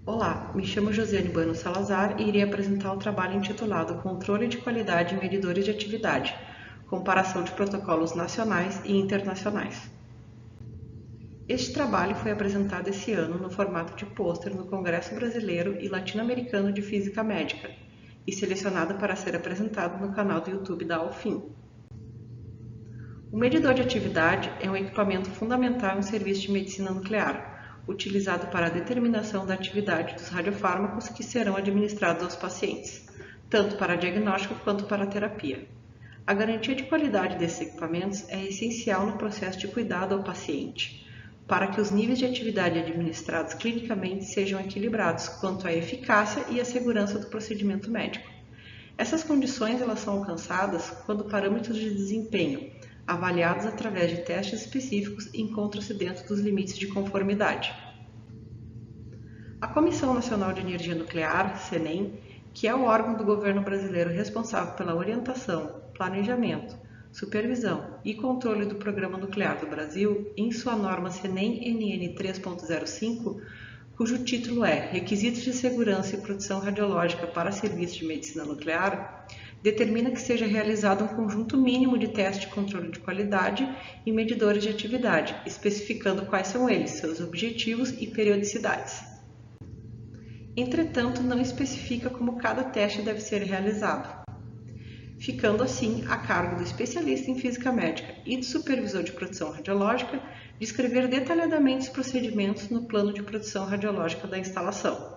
Olá, me chamo Josiane Bueno Salazar e irei apresentar o trabalho intitulado Controle de Qualidade em Medidores de Atividade, comparação de protocolos nacionais e internacionais. Este trabalho foi apresentado esse ano no formato de pôster no Congresso Brasileiro e Latino-Americano de Física Médica e selecionado para ser apresentado no canal do YouTube da Alfim. O medidor de atividade é um equipamento fundamental em serviço de medicina nuclear, utilizado para a determinação da atividade dos radiofármacos que serão administrados aos pacientes, tanto para diagnóstico quanto para terapia. A garantia de qualidade desses equipamentos é essencial no processo de cuidado ao paciente, para que os níveis de atividade administrados clinicamente sejam equilibrados quanto à eficácia e à segurança do procedimento médico. Essas condições são alcançadas quando parâmetros de desempenho, avaliados através de testes específicos, encontram-se dentro dos limites de conformidade. A Comissão Nacional de Energia Nuclear, CNEM, que é o órgão do governo brasileiro responsável pela orientação, planejamento, supervisão e controle do Programa Nuclear do Brasil, em sua norma CNEM-NN 3.05, cujo título é Requisitos de Segurança e Proteção Radiológica para Serviços de Medicina Nuclear, determina que seja realizado um conjunto mínimo de testes de controle de qualidade e medidores de atividade, especificando quais são eles, seus objetivos e periodicidades. Entretanto, não especifica como cada teste deve ser realizado, ficando assim a cargo do especialista em física médica e do supervisor de produção radiológica descrever detalhadamente os procedimentos no plano de produção radiológica da instalação.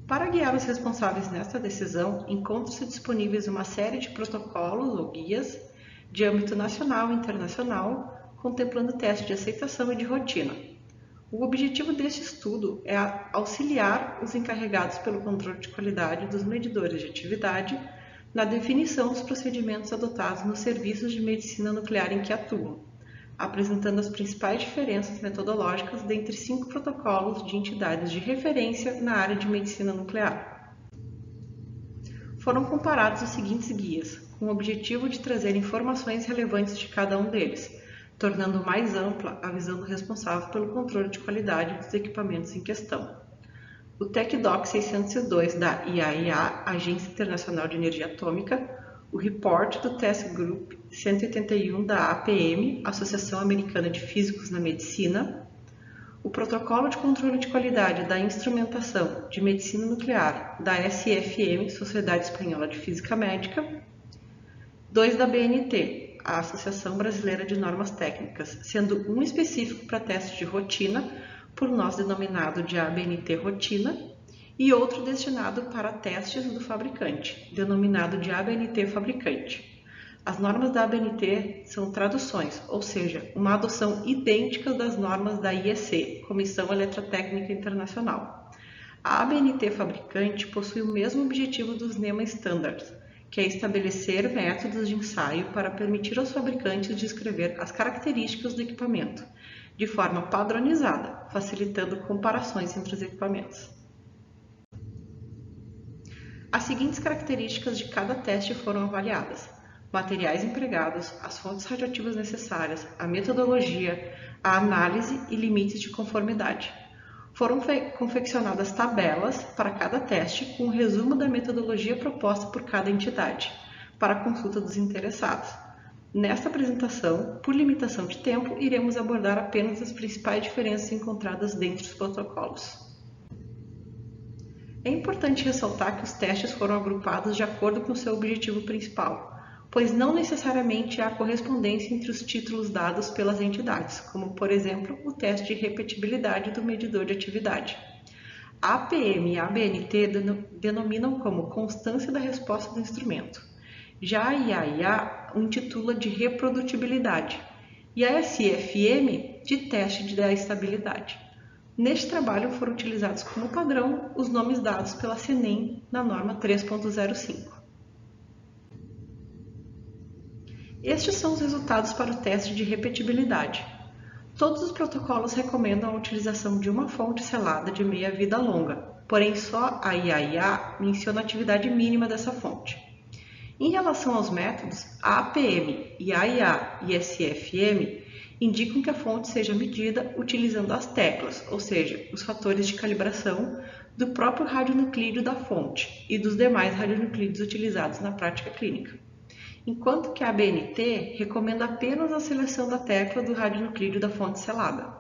Para guiar os responsáveis nesta decisão, encontram-se disponíveis uma série de protocolos ou guias de âmbito nacional e internacional, contemplando testes de aceitação e de rotina. O objetivo deste estudo é auxiliar os encarregados pelo controle de qualidade dos medidores de atividade na definição dos procedimentos adotados nos serviços de medicina nuclear em que atuam, apresentando as principais diferenças metodológicas dentre 5 protocolos de entidades de referência na área de medicina nuclear. Foram comparados os seguintes guias, com o objetivo de trazer informações relevantes de cada um deles, tornando mais ampla a visão do responsável pelo controle de qualidade dos equipamentos em questão. O TecDoc 602 da IAEA, Agência Internacional de Energia Atômica, o Report do Task Group 181 da APM, Associação Americana de Físicos na Medicina, o Protocolo de Controle de Qualidade da Instrumentação de Medicina Nuclear da SFM, Sociedade Espanhola de Física Médica, 2 da BNT, a Associação Brasileira de Normas Técnicas, sendo um específico para testes de rotina, por nós denominado de ABNT Rotina, e outro destinado para testes do fabricante, denominado de ABNT Fabricante. As normas da ABNT são traduções, ou seja, uma adoção idêntica das normas da IEC, Comissão Eletrotécnica Internacional. A ABNT Fabricante possui o mesmo objetivo dos NEMA Standards, que é estabelecer métodos de ensaio para permitir aos fabricantes descrever as características do equipamento, de forma padronizada, facilitando comparações entre os equipamentos. As seguintes características de cada teste foram avaliadas: materiais empregados, as fontes radioativas necessárias, a metodologia, a análise e limites de conformidade. Foram confeccionadas tabelas para cada teste com um resumo da metodologia proposta por cada entidade, para a consulta dos interessados. Nesta apresentação, por limitação de tempo, iremos abordar apenas as principais diferenças encontradas dentre os protocolos. É importante ressaltar que os testes foram agrupados de acordo com seu objetivo principal, pois não necessariamente há correspondência entre os títulos dados pelas entidades, como, por exemplo, o teste de repetibilidade do medidor de atividade. A APM e a ABNT denominam como constância da resposta do instrumento. Já a IAEA o intitula de reprodutibilidade e a SFM de teste da estabilidade. Neste trabalho foram utilizados como padrão os nomes dados pela CNEM na norma 3.05. Estes são os resultados para o teste de repetibilidade. Todos os protocolos recomendam a utilização de uma fonte selada de meia-vida longa, porém só a IAEA menciona a atividade mínima dessa fonte. Em relação aos métodos, a APM, IAEA e SFM indicam que a fonte seja medida utilizando as teclas, ou seja, os fatores de calibração do próprio radionuclídeo da fonte e dos demais radionuclídeos utilizados na prática clínica. Enquanto que a ABNT recomenda apenas a seleção da tecla do radionuclídeo da fonte selada.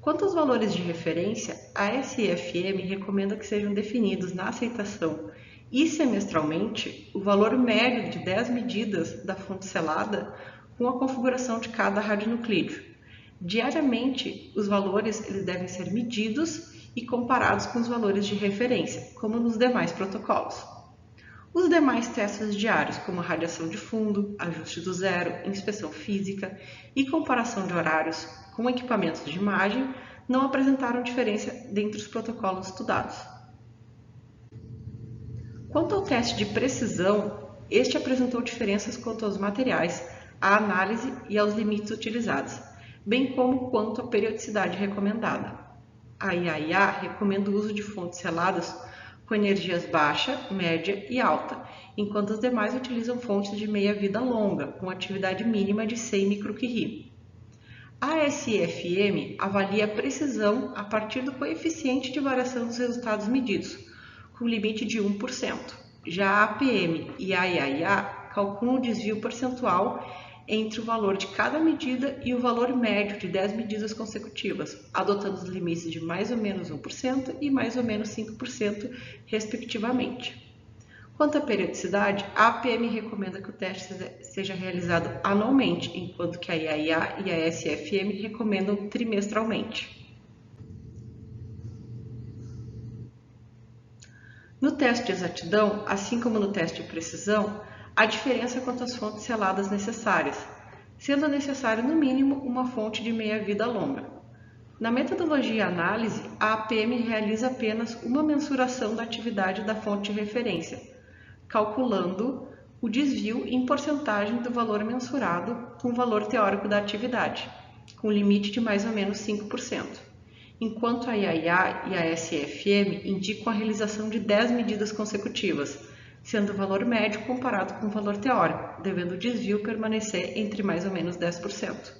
Quanto aos valores de referência, a SIFM recomenda que sejam definidos na aceitação e semestralmente o valor médio de 10 medidas da fonte selada com a configuração de cada radionuclídeo. Diariamente, os valores eles devem ser medidos e comparados com os valores de referência, como nos demais protocolos. Os demais testes diários, como radiação de fundo, ajuste do zero, inspeção física e comparação de horários com equipamentos de imagem, não apresentaram diferença dentre os protocolos estudados. Quanto ao teste de precisão, este apresentou diferenças quanto aos materiais, à análise e aos limites utilizados, bem como quanto à periodicidade recomendada. A IAIA recomenda o uso de fontes seladas com energias baixa, média e alta, enquanto as demais utilizam fontes de meia-vida longa, com atividade mínima de 100 microcurie. A SIFM avalia a precisão a partir do coeficiente de variação dos resultados medidos, com limite de 1%. Já a APM e a IAIA calculam o desvio percentual entre o valor de cada medida e o valor médio de 10 medidas consecutivas, adotando os limites de mais ou menos 1% e mais ou menos 5%, respectivamente. Quanto à periodicidade, a APM recomenda que o teste seja realizado anualmente, enquanto que a IAIA e a SIFM recomendam trimestralmente. No teste de exatidão, assim como no teste de precisão, há diferença quanto às fontes seladas necessárias, sendo necessário no mínimo uma fonte de meia-vida longa. Na metodologia análise, a APM realiza apenas uma mensuração da atividade da fonte de referência, calculando o desvio em porcentagem do valor mensurado com o valor teórico da atividade, com limite de mais ou menos 5%, enquanto a IAIA e a SIFM indicam a realização de 10 medidas consecutivas, sendo o valor médio comparado com o valor teórico, devendo o desvio permanecer entre mais ou menos 10%.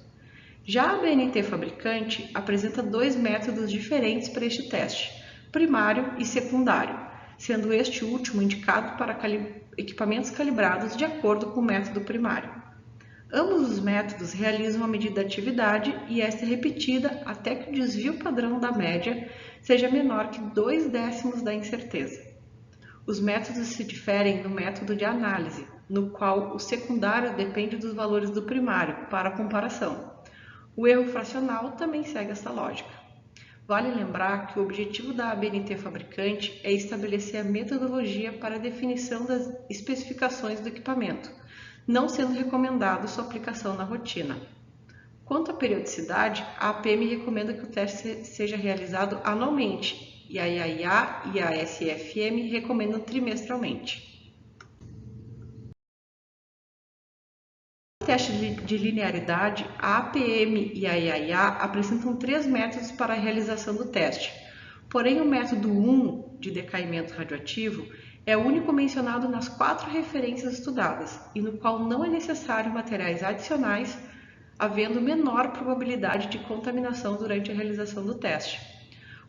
Já a BNT fabricante apresenta dois métodos diferentes para este teste, primário e secundário, sendo este último indicado para equipamentos calibrados de acordo com o método primário. Ambos os métodos realizam a medida da atividade e esta é repetida até que o desvio padrão da média seja menor que 2/10 da incerteza. Os métodos se diferem no método de análise, no qual o secundário depende dos valores do primário para comparação. O erro fracional também segue esta lógica. Vale lembrar que o objetivo da ABNT fabricante é estabelecer a metodologia para a definição das especificações do equipamento, não sendo recomendado sua aplicação na rotina. Quanto à periodicidade, a APM recomenda que o teste seja realizado anualmente, e a IAIA e a SIFM recomendam trimestralmente. No teste de linearidade, a APM e a IAIA apresentam 3 métodos para a realização do teste, porém o método 1 de decaimento radioativo é o único mencionado nas 4 referências estudadas e no qual não é necessário materiais adicionais, havendo menor probabilidade de contaminação durante a realização do teste.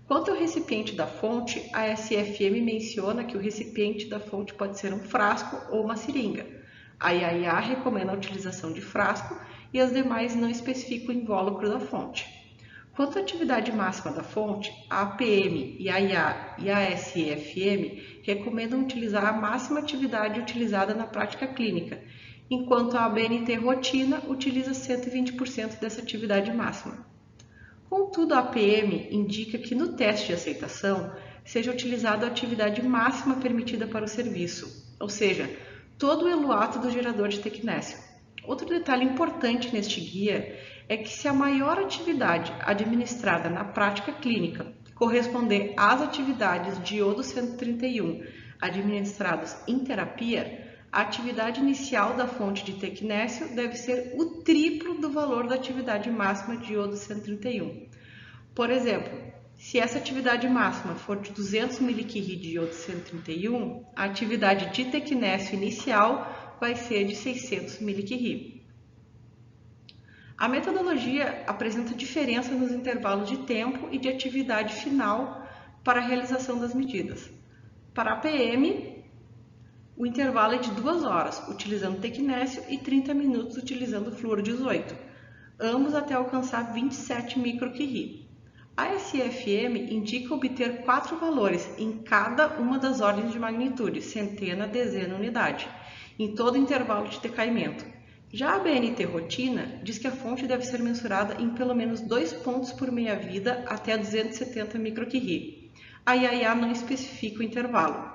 Quanto ao recipiente da fonte, a SIFM menciona que o recipiente da fonte pode ser um frasco ou uma seringa. A IAIA recomenda a utilização de frasco e as demais não especificam o invólucro da fonte. Quanto à atividade máxima da fonte, a APM, a IAIA e a SIFM recomendam utilizar a máxima atividade utilizada na prática clínica, enquanto a ABNT rotina utiliza 120% dessa atividade máxima. Contudo, a APM indica que no teste de aceitação seja utilizada a atividade máxima permitida para o serviço, ou seja, todo o eluato do gerador de tecnécio. Outro detalhe importante neste guia é que se a maior atividade administrada na prática clínica corresponder às atividades de iodo 131 administradas em terapia, a atividade inicial da fonte de tecnécio deve ser o triplo do valor da atividade máxima de iodo 131. Por exemplo, se essa atividade máxima for de 200 mCi de iodo 131, a atividade de tecnécio inicial vai ser de 600 mCi. A metodologia apresenta diferença nos intervalos de tempo e de atividade final para a realização das medidas. Para a PM, o intervalo é de 2 horas, utilizando tecnésio, e 30 minutos utilizando flúor 18, ambos até alcançar 27 microcurie. A SFM indica obter 4 valores em cada uma das ordens de magnitude, centena, dezena, unidade, em todo intervalo de decaimento. Já a BNT rotina diz que a fonte deve ser mensurada em pelo menos 2 pontos por meia-vida até 270 microcurie. A IAIA não especifica o intervalo.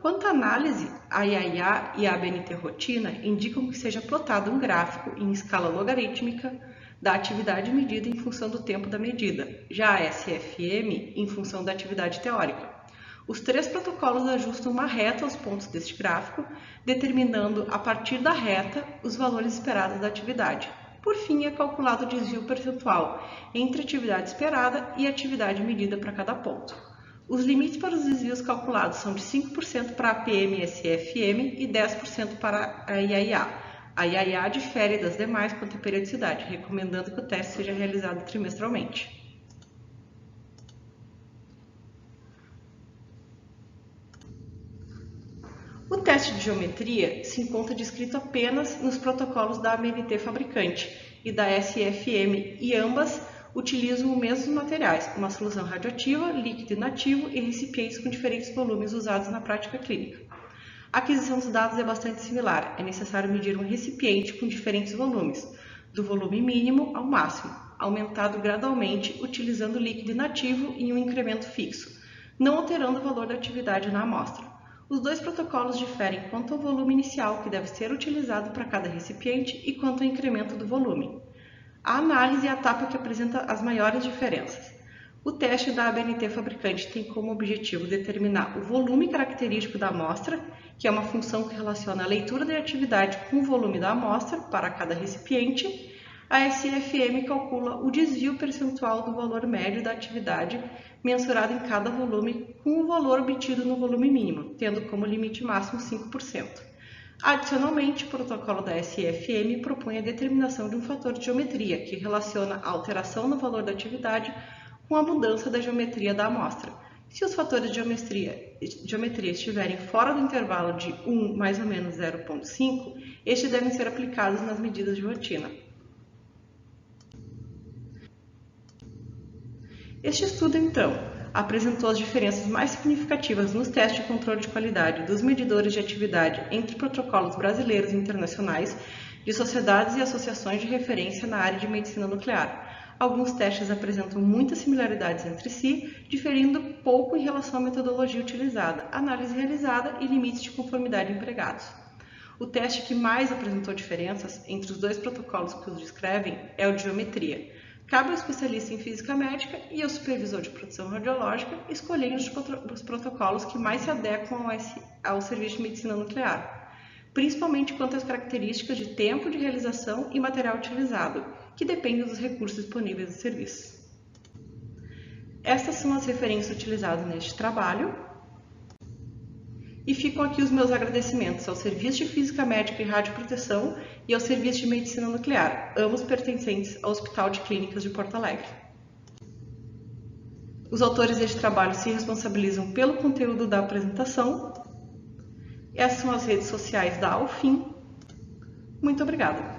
Quanto à análise, a IAIA e a BNT rotina indicam que seja plotado um gráfico em escala logarítmica da atividade medida em função do tempo da medida, já a SFM em função da atividade teórica. Os 3 protocolos ajustam uma reta aos pontos deste gráfico, determinando a partir da reta os valores esperados da atividade. Por fim, é calculado o desvio percentual entre a atividade esperada e a atividade medida para cada ponto. Os limites para os desvios calculados são de 5% para a PM e SFM e 10% para a IAIA. A IAIA difere das demais quanto à periodicidade, recomendando que o teste seja realizado trimestralmente. O teste de geometria se encontra descrito apenas nos protocolos da ABNT fabricante e da SFM, e ambas utilizam os mesmos materiais, uma solução radioativa, líquido inativo e recipientes com diferentes volumes usados na prática clínica. A aquisição dos dados é bastante similar, é necessário medir um recipiente com diferentes volumes, do volume mínimo ao máximo, aumentado gradualmente utilizando o líquido inativo em um incremento fixo, não alterando o valor da atividade na amostra. Os 2 protocolos diferem quanto ao volume inicial que deve ser utilizado para cada recipiente e quanto ao incremento do volume. A análise é a etapa que apresenta as maiores diferenças. O teste da ABNT fabricante tem como objetivo determinar o volume característico da amostra, que é uma função que relaciona a leitura da atividade com o volume da amostra para cada recipiente. A SFM calcula o desvio percentual do valor médio da atividade mensurado em cada volume com o valor obtido no volume mínimo, tendo como limite máximo 5%. Adicionalmente, o protocolo da SFM propõe a determinação de um fator de geometria, que relaciona a alteração no valor da atividade com a mudança da geometria da amostra. Se os fatores de geometria estiverem fora do intervalo de 1 mais ou menos 0,5, estes devem ser aplicados nas medidas de rotina. Este estudo, então, apresentou as diferenças mais significativas nos testes de controle de qualidade dos medidores de atividade entre protocolos brasileiros e internacionais de sociedades e associações de referência na área de medicina nuclear. Alguns testes apresentam muitas similaridades entre si, diferindo pouco em relação à metodologia utilizada, análise realizada e limites de conformidade empregados. O teste que mais apresentou diferenças entre os 2 protocolos que os descrevem é o de geometria. Cabe ao especialista em física médica e ao supervisor de produção radiológica escolherem os protocolos que mais se adequam ao serviço de medicina nuclear, principalmente quanto às características de tempo de realização e material utilizado, que dependem dos recursos disponíveis do serviço. Estas são as referências utilizadas neste trabalho. E ficam aqui os meus agradecimentos ao Serviço de Física Médica e Radioproteção e ao Serviço de Medicina Nuclear, ambos pertencentes ao Hospital de Clínicas de Porto Alegre. Os autores deste trabalho se responsabilizam pelo conteúdo da apresentação. Essas são as redes sociais da Alfim. Muito obrigada!